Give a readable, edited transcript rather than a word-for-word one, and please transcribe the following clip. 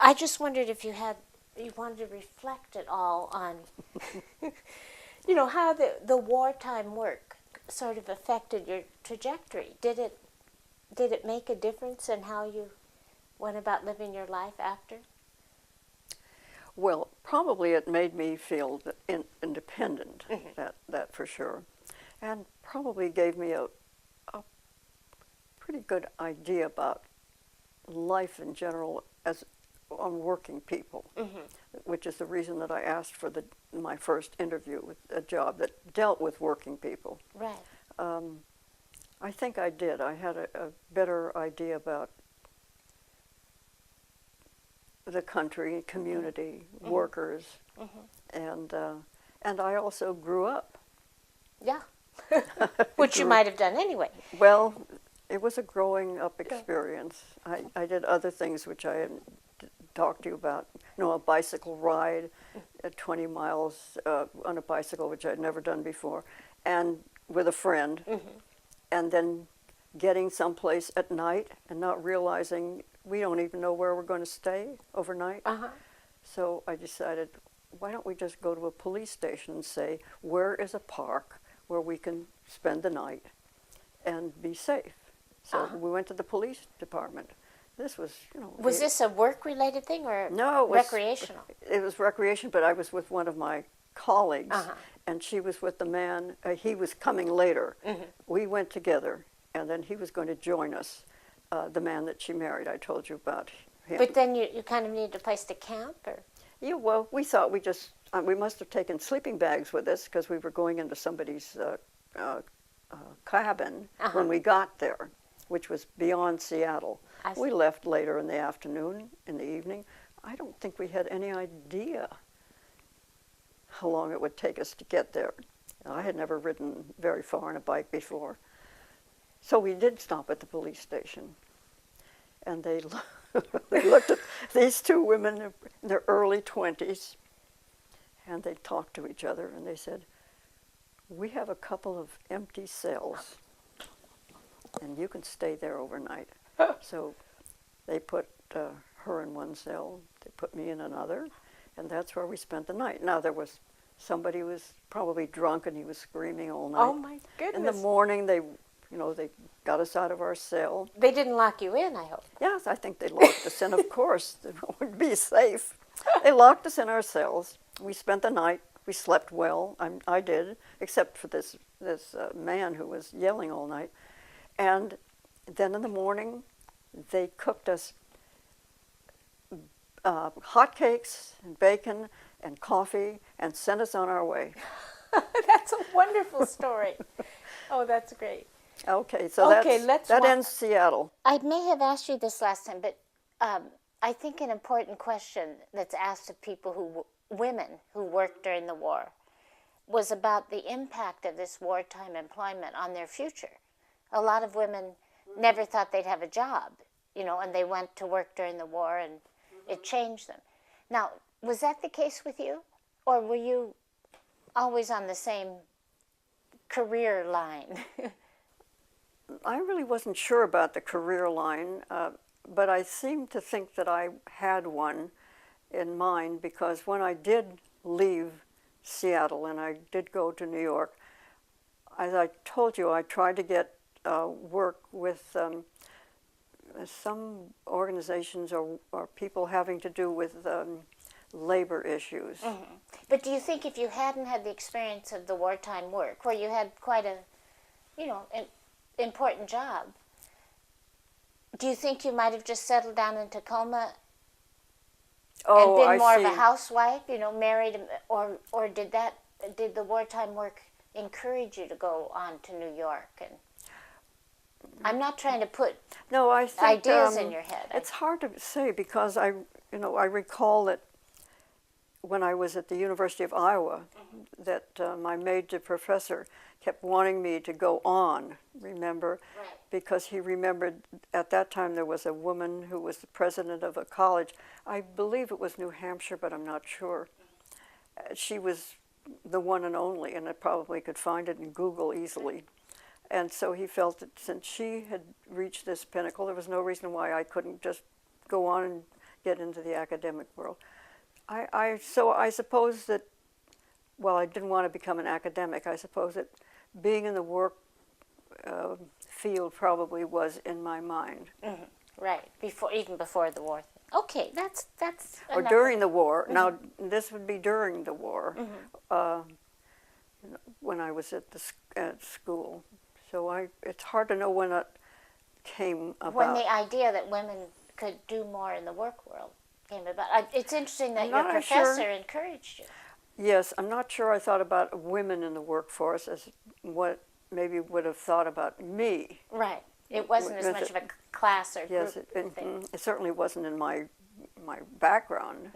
I just wondered if you wanted to reflect at all on, how the wartime work sort of affected your trajectory. Did it make a difference in how you went about living your life after? Well, probably it made me feel independent, that for sure, and probably gave me a pretty good idea about life in general as on working people, which is the reason that I asked for my first interview with a job that dealt with working people. Right. I think I did. I had a better idea about the country, community, workers, and I also grew up. Yeah. Which you might have done anyway. Well, it was a growing up experience. I did other things which I hadn't talked to you about. A bicycle ride at 20 miles on a bicycle, which I'd never done before, and with a friend, and then getting someplace at night and not realizing we don't even know where we're going to stay overnight. So I decided, why don't we just go to a police station and say, where is a park where we can spend the night and be safe? So we went to the police department. This was, Was this a work-related thing or no, it was recreational? It was recreation, but I was with one of my colleagues, and she was with the man. He was coming later. We went together, and then he was going to join us, the man that she married. I told you about him. But then you kind of needed a place to camp, or? Yeah, well, we thought we must have taken sleeping bags with us because we were going into somebody's cabin when we got there, which was beyond Seattle. We left later in the afternoon, in the evening. I don't think we had any idea how long it would take us to get there. I had never ridden very far on a bike before. So we did stop at the police station. And they looked at these two women in their early 20s, and they talked to each other, and they said, we have a couple of empty cells, and you can stay there overnight. So they put her in one cell, they put me in another, and that's where we spent the night. Now there was somebody who was probably drunk and he was screaming all night. Oh my goodness. In the morning they got us out of our cell. They didn't lock you in, I hope. Yes, I think they locked us in, of course. It would be safe. They locked us in our cells. We spent the night. We slept well. I did, except for this man who was yelling all night. And then in the morning, they cooked us hotcakes and bacon and coffee and sent us on our way. That's a wonderful story. Oh, that's great. Okay, so that ends Seattle. I may have asked you this last time, but I think an important question that's asked of women who worked during the war was about the impact of this wartime employment on their future. A lot of women never thought they'd have a job, and they went to work during the war, and it changed them. Now, was that the case with you, or were you always on the same career line? I really wasn't sure about the career line, but I seemed to think that I had one in mind, because when I did leave Seattle and I did go to New York, as I told you, I tried to get work with some organizations or people having to do with labor issues. But do you think if you hadn't had the experience of the wartime work, where you had quite a, an important job, do you think you might have just settled down in Tacoma and been more of a housewife, married, or did the wartime work encourage you to go on to New York? And I'm not trying to put ideas in your head. It's hard to say, because I recall that when I was at the University of Iowa, that my major professor kept wanting me to go on, remember? Right. Because he remembered at that time there was a woman who was the president of a college. I believe it was New Hampshire, but I'm not sure. She was the one and only, and I probably could find it in Google easily. And so he felt that since she had reached this pinnacle, there was no reason why I couldn't just go on and get into the academic world. So I suppose that, well, I didn't want to become an academic. I suppose that being in the work field probably was in my mind. Mm-hmm. Right, even before the war. Okay, that's Or enough. during the war. Now, this would be during the war, when I was at school. So it's hard to know when it came about. When the idea that women could do more in the work world came about. It's interesting that your professor encouraged you. Yes, I'm not sure I thought about women in the workforce as what maybe would have thought about me. Right. It wasn't as much of a class or group thing. It certainly wasn't in my background.